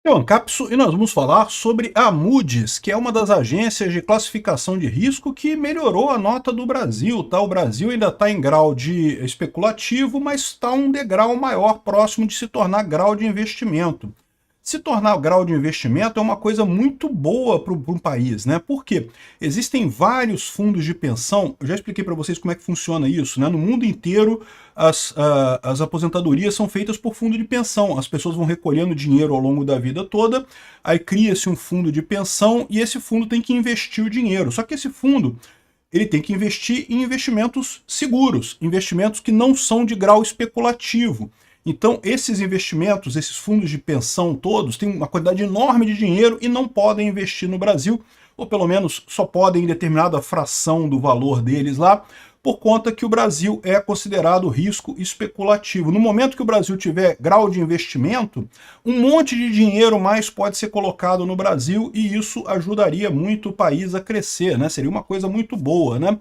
Eu Ancapso e nós vamos falar sobre a Moody's, que é uma das agências de classificação de risco que melhorou a nota do Brasil, tá? O Brasil ainda está em grau de especulativo, mas está um degrau maior próximo de se tornar grau de investimento. Se tornar grau de investimento é uma coisa muito boa para um país, né? Por quê? Existem vários fundos de pensão, eu já expliquei para vocês como é que funciona isso, né? No mundo inteiro, as aposentadorias são feitas por fundo de pensão. As pessoas vão recolhendo dinheiro ao longo da vida toda, aí cria-se um fundo de pensão e esse fundo tem que investir o dinheiro. Só que esse fundo ele tem que investir em investimentos seguros, investimentos que não são de grau especulativo. Então, esses investimentos, esses fundos de pensão todos, têm uma quantidade enorme de dinheiro e não podem investir no Brasil, ou pelo menos só podem em determinada fração do valor deles lá, por conta que o Brasil é considerado risco especulativo. No momento que o Brasil tiver grau de investimento, um monte de dinheiro mais pode ser colocado no Brasil e isso ajudaria muito o país a crescer, né? Seria uma coisa muito boa, né?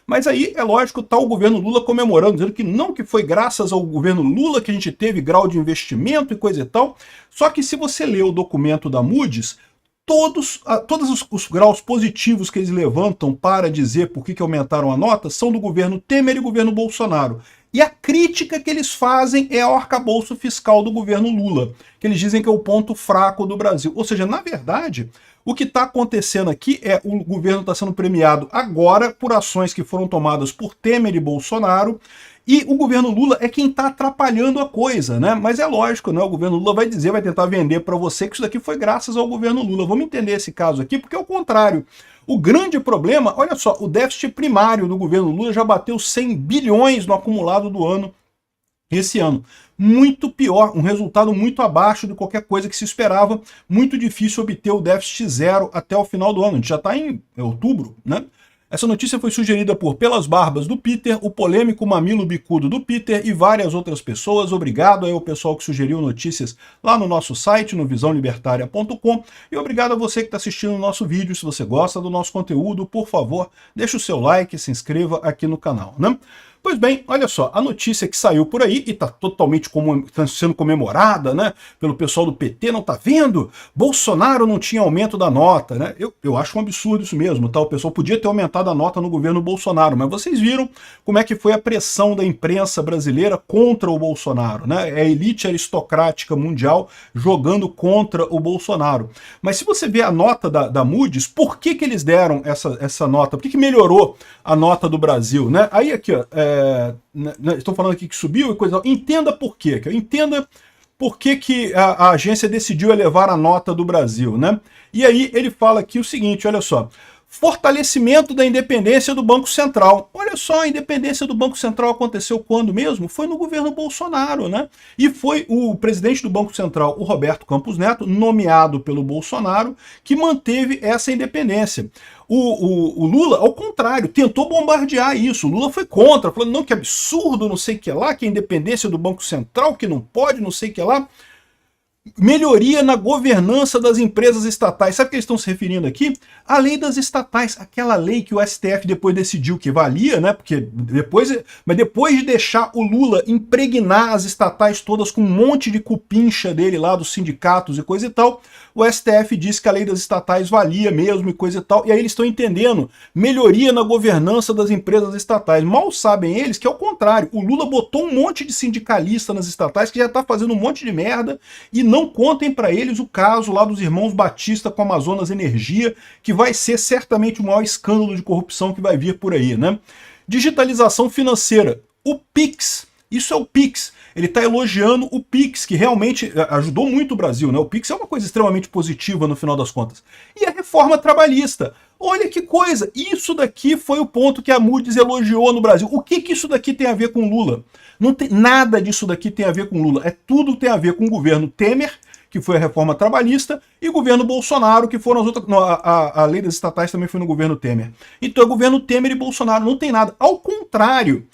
Mas aí, é lógico, está o governo Lula comemorando, dizendo que não, que foi graças ao governo Lula que a gente teve grau de investimento e coisa e tal. Só que se você ler o documento da Moody's, todos os graus positivos que eles levantam para dizer por que aumentaram a nota são do governo Temer e governo Bolsonaro. E a crítica que eles fazem é ao arcabouço fiscal do governo Lula, que eles dizem que é o ponto fraco do Brasil. Ou seja, na verdade, o que está acontecendo aqui é o governo está sendo premiado agora por ações que foram tomadas por Temer e Bolsonaro, e o governo Lula é quem está atrapalhando a coisa, né? Mas é lógico, né? O governo Lula vai dizer, vai tentar vender para você que isso daqui foi graças ao governo Lula. Vamos entender esse caso aqui, porque é o contrário. O grande problema, olha só, o déficit primário do governo Lula já bateu 100 bilhões no acumulado do ano esse ano. Muito pior, um resultado muito abaixo de qualquer coisa que se esperava, muito difícil obter o déficit zero até o final do ano. A gente já está em outubro, né? Essa notícia foi sugerida por Pelas Barbas do Peter, o polêmico Mamilo Bicudo do Peter e várias outras pessoas. Obrigado aí ao pessoal que sugeriu notícias lá no nosso site, no visãolibertaria.com. E obrigado a você que está assistindo o nosso vídeo. Se você gosta do nosso conteúdo, por favor, deixe o seu like e se inscreva aqui no canal, né? Pois bem, olha só, a notícia que saiu por aí, e está totalmente sendo comemorada, né, pelo pessoal do PT, não está vendo? Bolsonaro não tinha aumento da nota, né? Eu acho um absurdo isso mesmo, tá? O pessoal podia ter aumentado a nota no governo Bolsonaro, mas vocês viram como é que foi a pressão da imprensa brasileira contra o Bolsonaro, né? É a elite aristocrática mundial jogando contra o Bolsonaro. Mas se você vê a nota da Moody's, por que eles deram essa nota? Por que melhorou a nota do Brasil, né? Aí aqui, ó, estou falando aqui que subiu e coisa. Entenda por quê. Entenda por que a agência decidiu elevar a nota do Brasil, né? E aí ele fala aqui o seguinte, olha só. Fortalecimento da independência do Banco Central. Olha só, a independência do Banco Central aconteceu quando mesmo? Foi no governo Bolsonaro, né? E foi o presidente do Banco Central, o Roberto Campos Neto, nomeado pelo Bolsonaro, que manteve essa independência. O Lula, ao contrário, tentou bombardear isso. O Lula foi contra, falando, não, que absurdo, não sei o que lá, que a independência do Banco Central, que não pode, não sei o que lá. Melhoria na governança das empresas estatais. Sabe o que eles estão se referindo aqui? A lei das estatais, aquela lei que o STF depois decidiu que valia, né? Porque depois de deixar o Lula impregnar as estatais todas com um monte de cupincha dele lá dos sindicatos e coisa e tal, o STF disse que a lei das estatais valia mesmo e coisa e tal, e aí eles estão entendendo melhoria na governança das empresas estatais. Mal sabem eles que é o contrário, o Lula botou um monte de sindicalista nas estatais que já está fazendo um monte de merda e não contem para eles o caso lá dos irmãos Batista com a Amazonas Energia, que vai ser certamente o maior escândalo de corrupção que vai vir por aí, né? Digitalização financeira, o Pix, isso é o Pix. Ele está elogiando o Pix, que realmente ajudou muito o Brasil, né? O Pix é uma coisa extremamente positiva no final das contas. E a reforma trabalhista. Olha que coisa, isso daqui foi o ponto que a Moody's elogiou no Brasil. O que isso daqui tem a ver com Lula? Não tem nada disso daqui tem a ver com Lula. Tudo tem a ver com o governo Temer, que foi a reforma trabalhista, e o governo Bolsonaro, que foram as outras... Não, a lei das estatais também foi no governo Temer. Então é governo Temer e Bolsonaro, não tem nada. Ao contrário,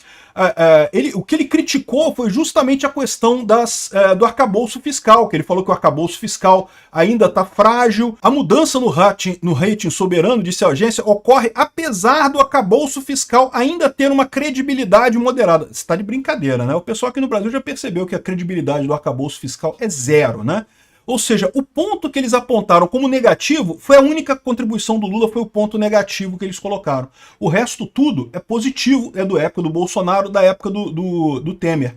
o que ele criticou foi justamente a questão do arcabouço fiscal, que ele falou que o arcabouço fiscal ainda está frágil. A mudança no rating soberano, disse a agência, ocorre apesar do arcabouço fiscal ainda ter uma credibilidade moderada. Você está de brincadeira, né? O pessoal aqui no Brasil já percebeu que a credibilidade do arcabouço fiscal é zero, né? Ou seja, o ponto que eles apontaram como negativo foi a única contribuição do Lula, foi o ponto negativo que eles colocaram. O resto tudo é positivo, é da época do Bolsonaro, da época do Temer.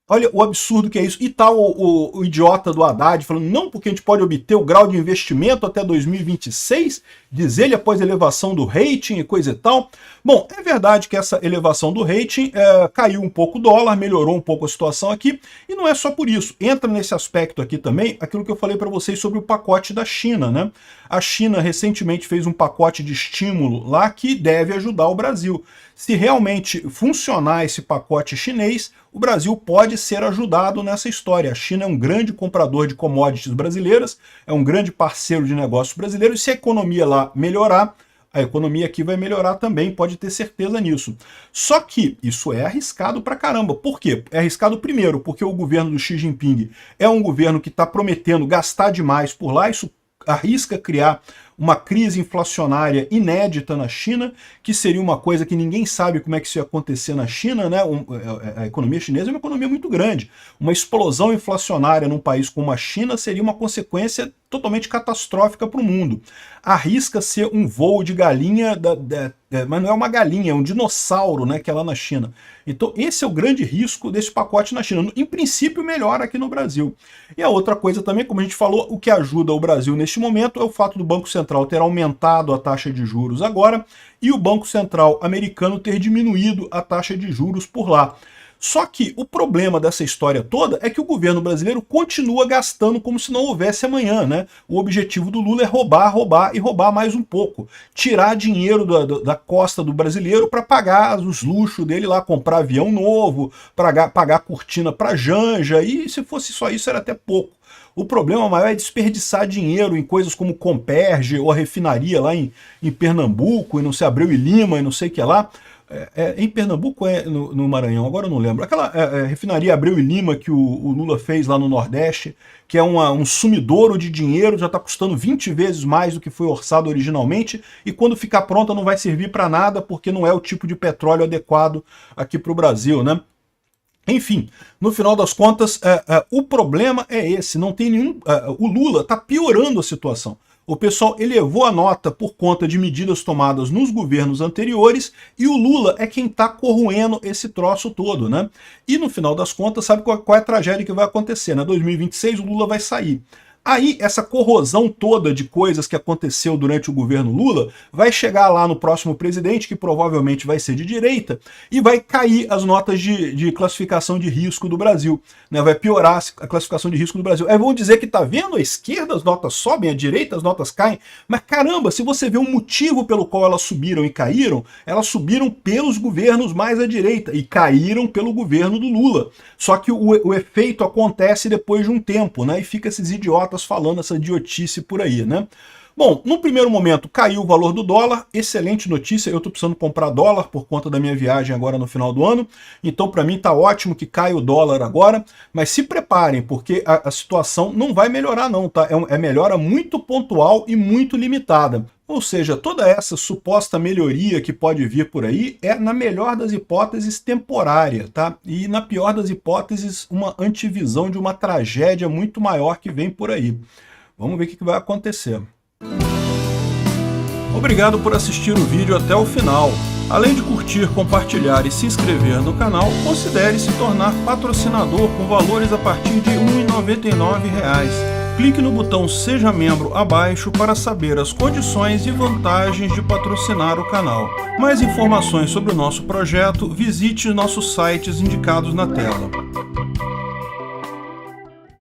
Olha o absurdo que é isso. E tal o idiota do Haddad falando, não, porque a gente pode obter o grau de investimento até 2026, diz ele, após a elevação do rating e coisa e tal. Bom, é verdade que essa elevação do rating caiu um pouco o dólar, melhorou um pouco a situação aqui, e não é só por isso. Entra nesse aspecto aqui também aquilo que eu falei para vocês sobre o pacote da China, né? A China recentemente fez um pacote de estímulo lá que deve ajudar o Brasil. Se realmente funcionar esse pacote chinês, o Brasil pode ser ajudado nessa história. A China é um grande comprador de commodities brasileiras, é um grande parceiro de negócios brasileiro, e se a economia lá melhorar, a economia aqui vai melhorar também, pode ter certeza nisso. Só que isso é arriscado pra caramba. Por quê? É arriscado primeiro, porque o governo do Xi Jinping é um governo que está prometendo gastar demais por lá, isso arrisca criar uma crise inflacionária inédita na China, que seria uma coisa que ninguém sabe como é que isso ia acontecer na China, né? A economia chinesa é uma economia muito grande. Uma explosão inflacionária num país como a China seria uma consequência totalmente catastrófica para o mundo. Arrisca ser um voo de galinha, mas não é uma galinha, é um dinossauro, né, que é lá na China. Então esse é o grande risco desse pacote na China. Em princípio, melhor aqui no Brasil. E a outra coisa também, como a gente falou, o que ajuda o Brasil neste momento é o fato do Banco Central ter aumentado a taxa de juros agora e o Banco Central americano ter diminuído a taxa de juros por lá. Só que o problema dessa história toda é que o governo brasileiro continua gastando como se não houvesse amanhã, né? O objetivo do Lula é roubar, roubar e roubar mais um pouco. Tirar dinheiro da costa do brasileiro para pagar os luxos dele lá, comprar avião novo, pagar cortina para Janja, e se fosse só isso era até pouco. O problema maior é desperdiçar dinheiro em coisas como Comperge ou a refinaria lá em Pernambuco, e não sei, Abreu e Lima, e não sei o que lá. Em Pernambuco ou no Maranhão? Agora eu não lembro. Aquela refinaria Abreu e Lima que o Lula fez lá no Nordeste, que é um sumidouro de dinheiro, já está custando 20 vezes mais do que foi orçado originalmente, e quando ficar pronta não vai servir para nada, porque não é o tipo de petróleo adequado aqui para o Brasil, né? Enfim, no final das contas, o problema é esse, não tem nenhum... o Lula está piorando a situação. O pessoal elevou a nota por conta de medidas tomadas nos governos anteriores, e o Lula é quem está corroendo esse troço todo, né? E no final das contas, sabe qual é a tragédia que vai acontecer? Em 2026 o Lula vai sair. Aí, essa corrosão toda de coisas que aconteceu durante o governo Lula vai chegar lá no próximo presidente, que provavelmente vai ser de direita, e vai cair as notas de classificação de risco do Brasil, né? Vai piorar a classificação de risco do Brasil. Aí vão dizer que tá vendo, a esquerda as notas sobem, a direita as notas caem, mas caramba, se você vê um motivo pelo qual elas subiram e caíram, elas subiram pelos governos mais à direita e caíram pelo governo do Lula. Só que o efeito acontece depois de um tempo, né? E fica esses idiotas falando essa idiotice por aí, né? Bom, no primeiro momento caiu o valor do dólar, excelente notícia, eu tô precisando comprar dólar por conta da minha viagem agora no final do ano, então para mim tá ótimo que caia o dólar agora, mas se preparem, porque a situação não vai melhorar não, tá? É melhora muito pontual e muito limitada. Ou seja, toda essa suposta melhoria que pode vir por aí é, na melhor das hipóteses, temporária, tá? E na pior das hipóteses, uma antevisão de uma tragédia muito maior que vem por aí. Vamos ver o que vai acontecer. Obrigado por assistir o vídeo até o final. Além de curtir, compartilhar e se inscrever no canal, considere se tornar patrocinador com valores a partir de R$ 1,99. Clique no botão Seja Membro abaixo para saber as condições e vantagens de patrocinar o canal. Mais informações sobre o nosso projeto, visite nossos sites indicados na tela.